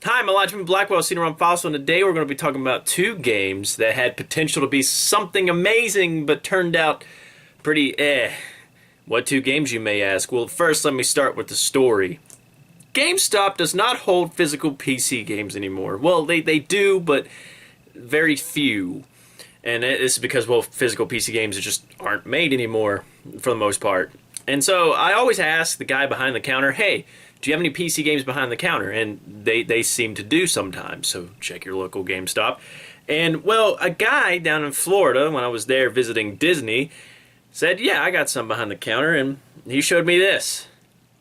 Hi, I'm Elijah from Blackwell, CD-ROM Fossil, and today we're going to be talking about two games that had potential to be something amazing, but turned out pretty What two games, you may ask? Well, first let me start with the story. GameStop does not hold physical PC games anymore. Well, they do, but very few. And this is because, well, physical PC games just aren't made anymore, for the most part. And so I always ask the guy behind the counter, hey, do you have any PC games behind the counter? And they seem to do sometimes, so check your local GameStop. And, well, a guy down in Florida, when I was there visiting Disney, said, yeah, I got some behind the counter, and he showed me this.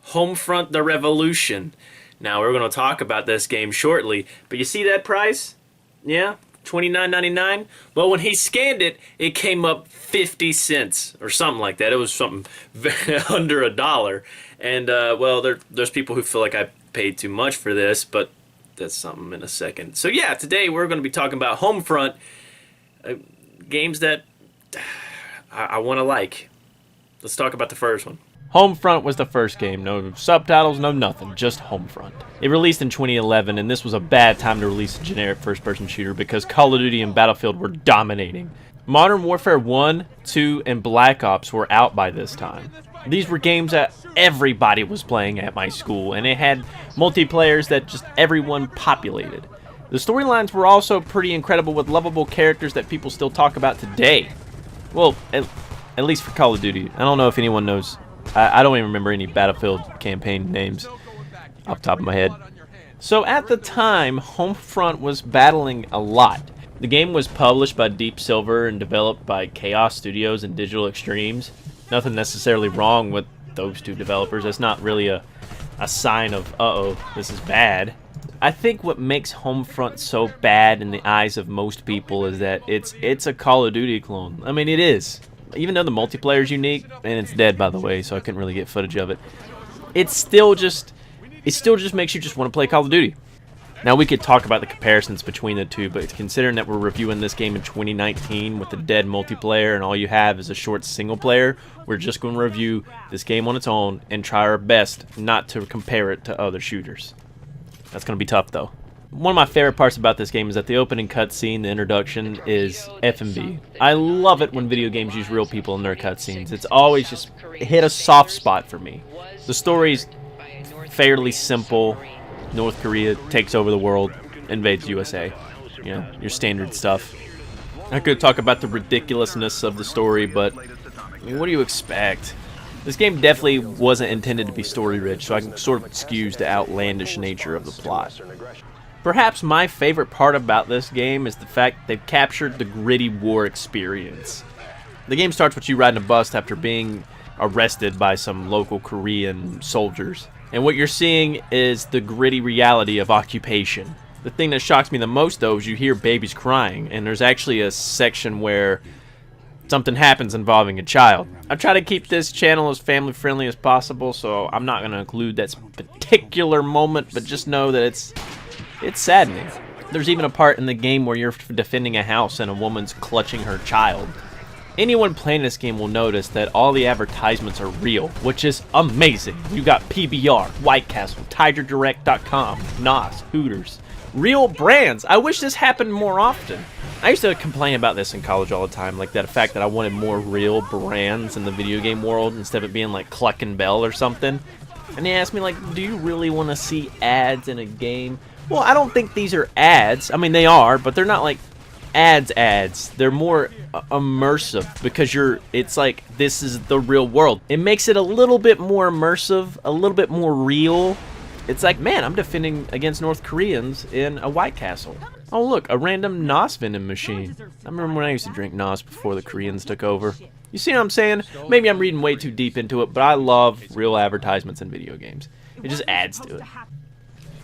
Homefront the Revolution. Now, we're going to talk about this game shortly, but you see that price? Yeah? $29.99. Well, when he scanned it, it came up 50 cents or something like that. It was something under $1. And, well, there's people who feel like I paid too much for this, but that's something in a second. So, yeah, today we're going to be talking about Homefront, games that I want to like. Let's talk about the first one. Homefront was the first game. No subtitles, no nothing, just Homefront. It released in 2011, and this was a bad time to release a generic first-person shooter because Call of Duty and Battlefield were dominating. Modern Warfare 1, 2, and Black Ops were out by this time. These were games that everybody was playing at my school, and it had multiplayers that just everyone populated. The storylines were also pretty incredible with lovable characters that people still talk about today. Well, at least for Call of Duty. I don't know if anyone knows. I don't even remember any Battlefield campaign names off the top of my head. So at the time, Homefront was battling a lot. The game was published by Deep Silver and developed by Chaos Studios and Digital Extremes. Nothing necessarily wrong with those two developers. That's not really a sign of, uh-oh, this is bad. I think what makes Homefront so bad in the eyes of most people is that it's a Call of Duty clone. I mean, it is. Even though the multiplayer is unique, and it's dead, by the way, so I couldn't really get footage of it, it still just makes you just want to play Call of Duty. Now, we could talk about the comparisons between the two, but considering that we're reviewing this game in 2019 with the dead multiplayer and all you have is a short single player, we're just going to review this game on its own and try our best not to compare it to other shooters. That's going to be tough, though. One of my favorite parts about this game is that the opening cutscene, the introduction, is F&B. I love it when video games use real people in their cutscenes. It's always just hit a soft spot for me. The story's fairly simple. North Korea takes over the world, invades USA. You know, your standard stuff. I could talk about the ridiculousness of the story, but I mean, what do you expect? This game definitely wasn't intended to be story-rich, so I can sort of excuse the outlandish nature of the plot. Perhaps my favorite part about this game is the fact they've captured the gritty war experience. The game starts with you riding a bus after being arrested by some local Korean soldiers. And what you're seeing is the gritty reality of occupation. The thing that shocks me the most, though, is you hear babies crying, and there's actually a section where something happens involving a child. I try to keep this channel as family-friendly as possible, so I'm not going to include that particular moment, but just know that it's saddening. There's even a part in the game where you're defending a house and a woman's clutching her child. Anyone playing this game will notice that all the advertisements are real, which is amazing. You got PBR, White Castle, TigerDirect.com, NOS, Hooters. Real brands. I wish this happened more often. I used to complain about this in college all the time, like that fact that I wanted more real brands in the video game world instead of it being like Cluck and Bell or something. And they asked me, like, do you really want to see ads in a game? Well, I don't think these are ads. I mean, they are, but they're not like ads. They're more immersive because it's like this is the real world. It makes it a little bit more immersive, a little bit more real. It's like, man, I'm defending against North Koreans in a White Castle. Oh, look, a random NOS vending machine. I remember when I used to drink NOS before the Koreans took over. You see what I'm saying? Maybe I'm reading way too deep into it, but I love real advertisements in video games. It just adds to it.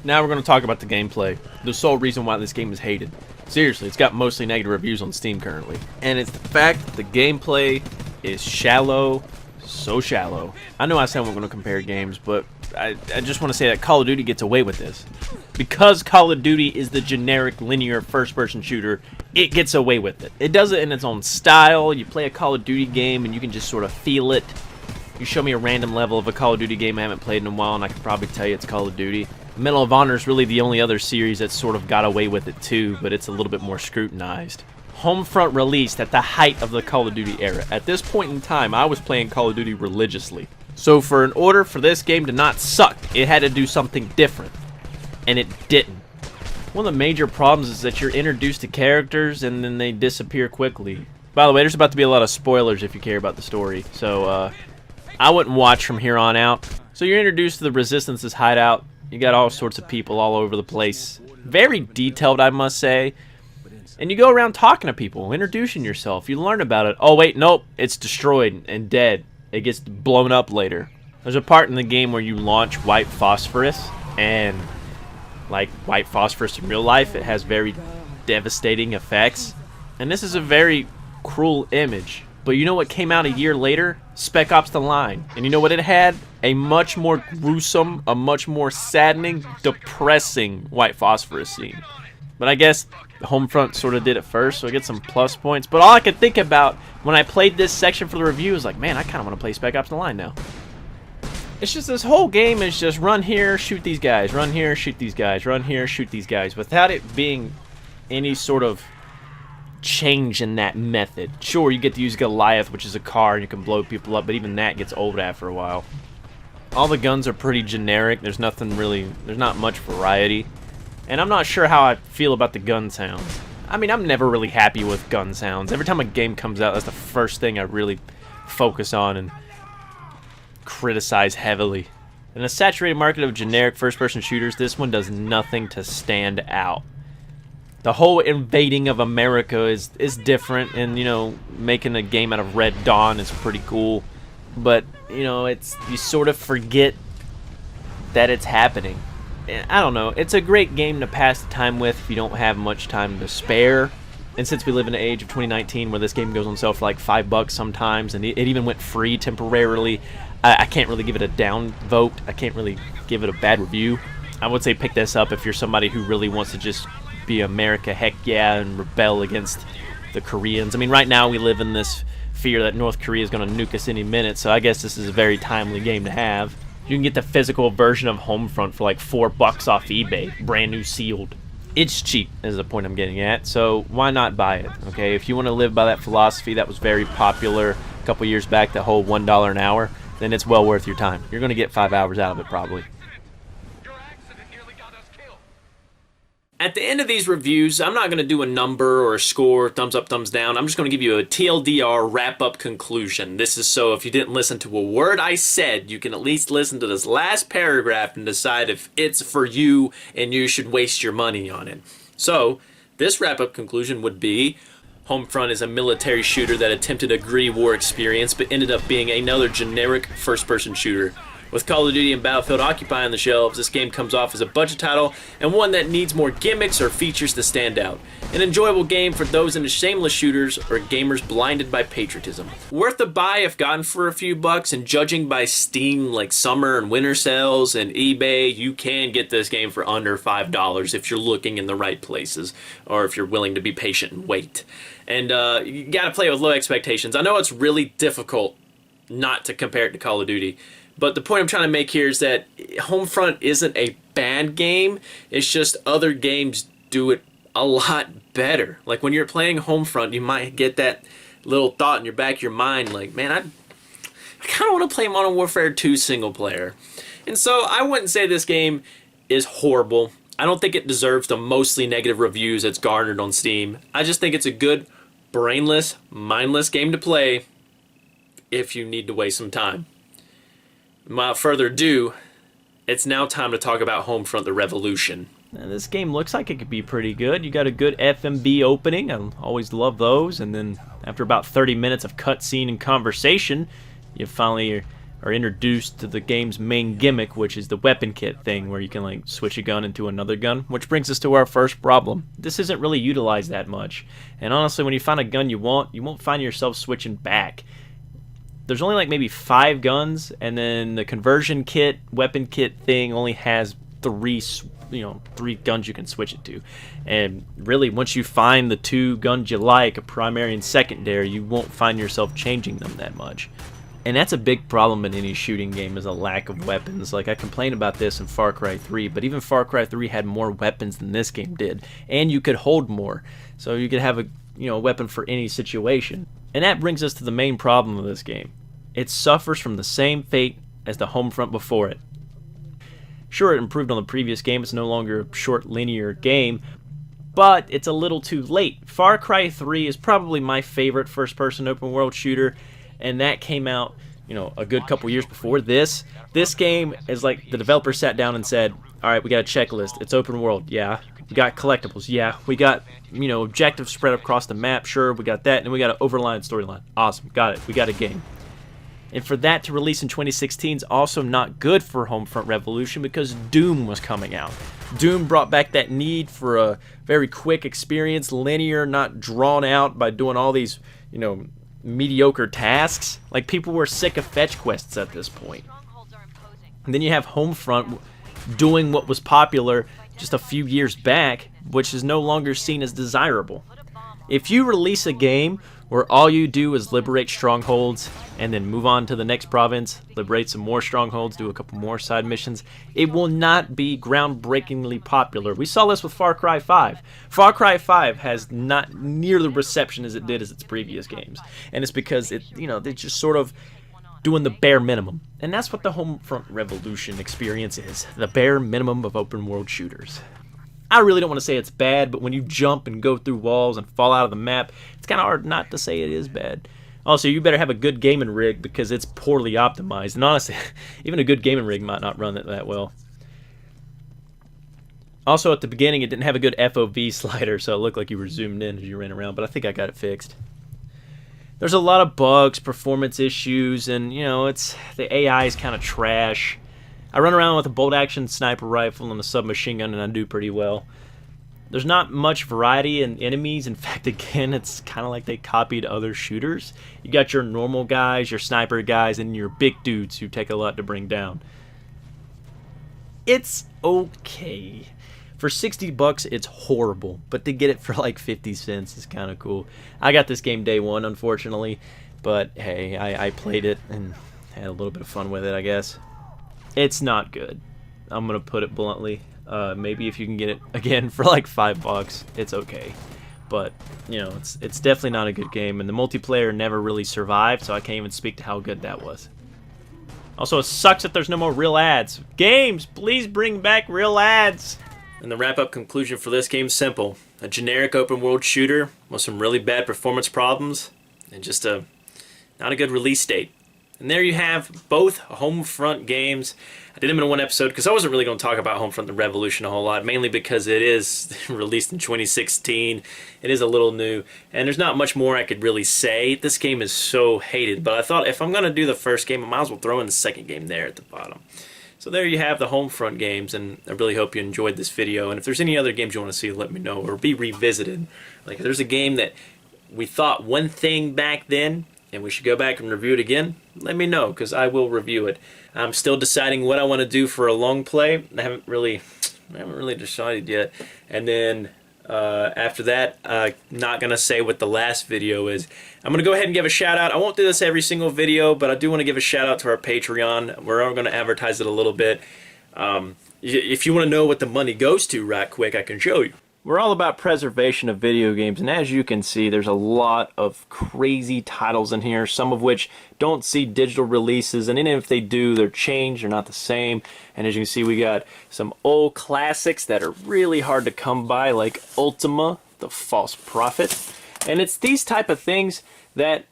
Now we're going to talk about the gameplay. The sole reason why this game is hated. Seriously, it's got mostly negative reviews on Steam currently. And it's the fact that the gameplay is shallow, so shallow. I know I said we're going to compare games, but I just want to say that Call of Duty gets away with this. Because Call of Duty is the generic linear first-person shooter, it gets away with it. It does it in its own style. You play a Call of Duty game and you can just sort of feel it. You show me a random level of a Call of Duty game I haven't played in a while and I can probably tell you it's Call of Duty. Medal of Honor is really the only other series that sort of got away with it too, but it's a little bit more scrutinized. Homefront released at the height of the Call of Duty era. At this point in time, I was playing Call of Duty religiously. So in order for this game to not suck, it had to do something different. And it didn't. One of the major problems is that you're introduced to characters and then they disappear quickly. By the way, there's about to be a lot of spoilers if you care about the story, so I wouldn't watch from here on out. So you're introduced to the Resistance's hideout. You got all sorts of people all over the place. Very detailed, I must say. And you go around talking to people, introducing yourself. You learn about it. Oh, wait, nope. It's destroyed and dead. It gets blown up later. There's a part in the game where you launch white phosphorus. And like white phosphorus in real life, it has very devastating effects. And this is a very cruel image. But you know what came out a year later? Spec Ops The Line. And you know what it had? A much more gruesome, a much more saddening, depressing white phosphorus scene. But I guess Homefront sort of did it first, so I get some plus points. But all I could think about when I played this section for the review is like, man, I kind of want to play Spec Ops The Line now. It's just this whole game is just run here, shoot these guys, run here, shoot these guys, run here, shoot these guys, without it being any sort of change in that method. Sure, you get to use Goliath, which is a car, and you can blow people up, but even that gets old after a while. All the guns are pretty generic. There's nothing really, there's not much variety. And I'm not sure how I feel about the gun sounds. I mean, I'm never really happy with gun sounds. Every time a game comes out, that's the first thing I really focus on and criticize heavily. In a saturated market of generic first-person shooters, this one does nothing to stand out. The whole invading of America is different, and, you know, making a game out of Red Dawn is pretty cool. But, you know, you sort of forget that it's happening. I don't know. It's a great game to pass the time with if you don't have much time to spare. And since we live in the age of 2019 where this game goes on sale for like $5 sometimes, and it even went free temporarily, I can't really give it a down vote. I can't really give it a bad review. I would say pick this up if you're somebody who really wants to just be America, heck yeah, and rebel against the Koreans. I mean, right now we live in this fear that North Korea is going to nuke us any minute, so I guess this is a very timely game to have. You can get the physical version of Homefront for like $4 off eBay, brand new sealed. It's cheap is the point I'm getting at, so why not buy it, okay? If you want to live by that philosophy that was very popular a couple years back, the whole $1 an hour, then it's well worth your time. You're going to get 5 hours out of it probably. At the end of these reviews, I'm not going to do a number or a score, thumbs up, thumbs down. I'm just going to give you a TLDR wrap-up conclusion. This is so if you didn't listen to a word I said, you can at least listen to this last paragraph and decide if it's for you and you should waste your money on it. So, this wrap-up conclusion would be, Homefront is a military shooter that attempted a gritty war experience but ended up being another generic first-person shooter. With Call of Duty and Battlefield occupying the shelves, this game comes off as a budget title and one that needs more gimmicks or features to stand out. An enjoyable game for those into shameless shooters or gamers blinded by patriotism. Worth a buy if gotten for a few bucks, and judging by Steam like summer and winter sales and eBay, you can get this game for under $5 if you're looking in the right places or if you're willing to be patient and wait. And you gotta play it with low expectations. I know it's really difficult not to compare it to Call of Duty. But the point I'm trying to make here is that Homefront isn't a bad game. It's just other games do it a lot better. Like when you're playing Homefront, you might get that little thought in your back of your mind like, man, I kind of want to play Modern Warfare 2 single player. And so I wouldn't say this game is horrible. I don't think it deserves the mostly negative reviews it's garnered on Steam. I just think it's a good, brainless, mindless game to play if you need to waste some time. Without further ado, it's now time to talk about Homefront: The Revolution. Now, this game looks like it could be pretty good. You got a good FMB opening. I always love those. And then after about 30 minutes of cutscene and conversation, you finally are introduced to the game's main gimmick, which is the weapon kit thing, where you can like switch a gun into another gun. Which brings us to our first problem. This isn't really utilized that much. And honestly, when you find a gun you won't find yourself switching back. There's only like maybe 5 guns, and then the conversion kit, weapon kit thing only has 3 guns you can switch it to. And really, once you find the 2 guns you like, a primary and secondary, you won't find yourself changing them that much. And that's a big problem in any shooting game, is a lack of weapons. Like, I complained about this in Far Cry 3, but even Far Cry 3 had more weapons than this game did, and you could hold more, so you could have a weapon for any situation. And that brings us to the main problem of this game. It suffers from the same fate as the Homefront before it. Sure, it improved on the previous game. It's no longer a short linear game, but it's a little too late. Far Cry 3 is probably my favorite first-person open-world shooter, and that came out, a good couple years before this. This game is like the developer sat down and said, all right, we got a checklist. It's open world, yeah. We got collectibles, yeah. We got, objectives spread across the map, sure, we got that. And we got an overline storyline. Awesome, got it. We got a game. And for that to release in 2016 is also not good for Homefront Revolution, because Doom was coming out. Doom brought back that need for a very quick experience, linear, not drawn out by doing all these, mediocre tasks. Like, people were sick of fetch quests at this point. And then you have Homefront doing what was popular just a few years back, which is no longer seen as desirable. If you release a game where all you do is liberate strongholds and then move on to the next province, liberate some more strongholds, do a couple more side missions, it will not be groundbreakingly popular. We saw this with Far Cry 5. Far Cry 5 has not near the reception as it did as its previous games. And it's because they're just sort of doing the bare minimum. And that's what the Homefront Revolution experience is, the bare minimum of open world shooters. I really don't want to say it's bad, but when you jump and go through walls and fall out of the map, it's kind of hard not to say it is bad. Also, you better have a good gaming rig, because it's poorly optimized. And honestly, even a good gaming rig might not run it that well. Also, at the beginning, it didn't have a good FOV slider, so it looked like you were zoomed in as you ran around, but I think I got it fixed. There's a lot of bugs, performance issues, and, the AI is kind of trash. I run around with a bolt-action sniper rifle and a submachine gun, and I do pretty well. There's not much variety in enemies. In fact, again, it's kind of like they copied other shooters. You got your normal guys, your sniper guys, and your big dudes who take a lot to bring down. It's okay. For 60 bucks, it's horrible, but to get it for like 50 cents is kind of cool. I got this game day one, unfortunately, but hey, I played it and had a little bit of fun with it, I guess. It's not good. I'm gonna put it bluntly. Maybe if you can get it again for like $5, it's okay. But it's definitely not a good game, and the multiplayer never really survived, so I can't even speak to how good that was. Also, it sucks that there's no more real ads. Games, please bring back real ads. And the wrap-up conclusion for this game is simple: a generic open-world shooter with some really bad performance problems, and just not a good release date. And there you have both Homefront games. I did them in one episode because I wasn't really going to talk about Homefront the Revolution a whole lot, mainly because it is released in 2016. It is a little new, and there's not much more I could really say. This game is so hated, but I thought if I'm going to do the first game, I might as well throw in the second game there at the bottom. So there you have the Homefront games, and I really hope you enjoyed this video. And if there's any other games you want to see, let me know, or be revisited. Like if there's a game that we thought one thing back then, and we should go back and review it again, let me know, because I will review it. I'm still deciding what I want to do for a long play. I haven't really decided yet. And then after that, not going to say what the last video is. I'm going to go ahead and give a shout out. I won't do this every single video, but I do want to give a shout out to our Patreon. We're going to advertise it a little bit. If you want to know what the money goes to right quick, I can show you. We're all about preservation of video games, and as you can see, there's a lot of crazy titles in here, some of which don't see digital releases, and even if they do, they're changed, they're not the same. And as you can see, we got some old classics that are really hard to come by, like Ultima, the False Prophet. And it's these type of things that,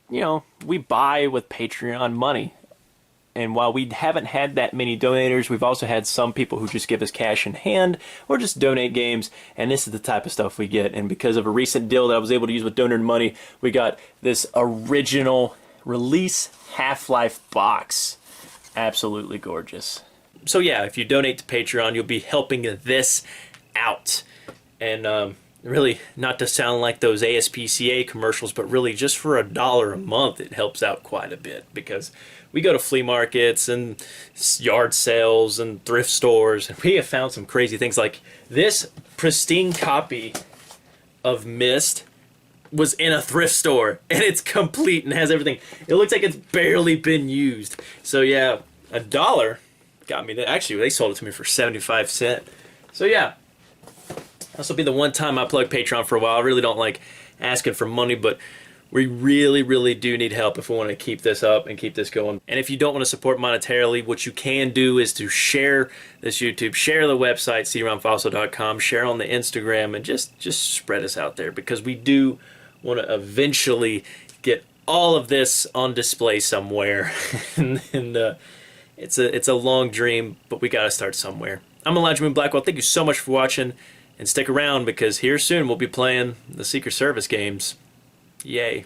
we buy with Patreon money. And while we haven't had that many donators, we've also had some people who just give us cash in hand or just donate games, and this is the type of stuff we get. And because of a recent deal that I was able to use with donor money, we got this original release Half-Life box. Absolutely gorgeous. So yeah, if you donate to Patreon, you'll be helping this out. And really, not to sound like those ASPCA commercials, but really just for $1 a month, it helps out quite a bit, because we go to flea markets and yard sales and thrift stores, and we have found some crazy things like this pristine copy of Myst. was in a thrift store, and it's complete and has everything. It looks like it's barely been used. So yeah, $1 got me. Actually, they sold it to me for 75 cents. So yeah, this will be the one time I plug Patreon for a while. I really don't like asking for money, but we really do need help if we want to keep this up and keep this going. And if you don't want to support monetarily, what you can do is to share this YouTube, share the website, cd-romfossil.com, share on the Instagram, and just spread us out there, because we do want to eventually get all of this on display somewhere. and it's a long dream, but we got to start somewhere. I'm Elijah Moon Blackwell. Thank you so much for watching, and stick around, because here soon we'll be playing the Secret Service games. Yay.